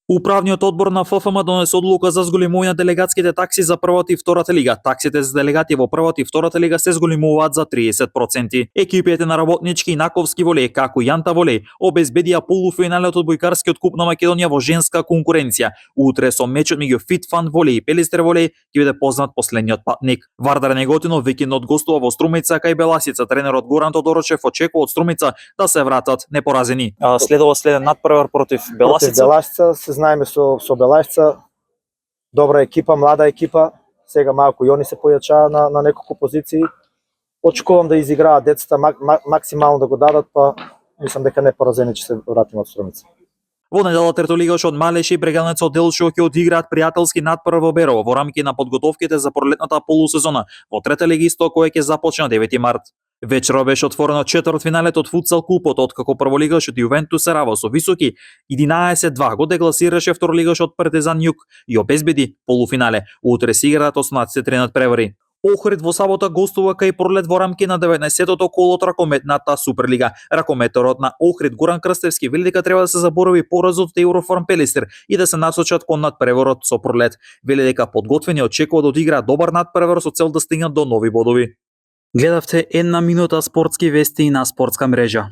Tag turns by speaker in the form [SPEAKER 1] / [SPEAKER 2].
[SPEAKER 1] Управниот одбор на ФФМ донесе одлука за зголемување на делегатските такси за првата и втората лига. Таксите за делегати во првата и втората лига се зголемуваат за 30%. Екипите на Работнички и Наковски волеј, како и Јанта волеј, обезбедија полуфиналот од одбојкарскиот куп на Македонија во женска конкуренција. Утре со мечот меѓу Фитфан волеј и Пелистер волеј ќе биде познат последниот патник. Вардар Неготино викендот гостува во Струмица кај Беласица. Тренерот Горан Тодорочев очекува од Струмица да се вратат непоразени. Следен надпревар против
[SPEAKER 2] Беласица. Се знаеме со Беласица, добра екипа, млада екипа, сега малку и они се појачаа на неколку позиции. Очекувам да изиграат децата максимално да го дадат, па мислам дека непоразени ќе се вратиме од Струмица.
[SPEAKER 1] Во недела третолигаш од Малеши и Брегалнецот Делчо ќе одиграат пријателски надпревар во Берово во рамки на подготовките за пролетната полусезона во трета лига исто која ќе започне на 9 март. Вечера беше отворено четвртфиналето од футсал купот, откако прволигашот Јувентус се рава со високи 11-2 го декласираше второлигашот Партизан Југ и обезбеди полуфинале. Утре се играат останатите три надпревари. Охрид во сабота гостува кај Пролет во рамки на 19-тото коло од ракометната Суперлига. Ракометорот на Охрид Горан Крстевски вели дека треба да се заборави поразот од Еврофарм Пелистер и да се насочат кон надпреварот со Пролет. Вели дека подготвени очекува да одиграат добар надпревар со цел да стигнат до нови бодови. Гледавте една минута спортски вести на спортска мрежа.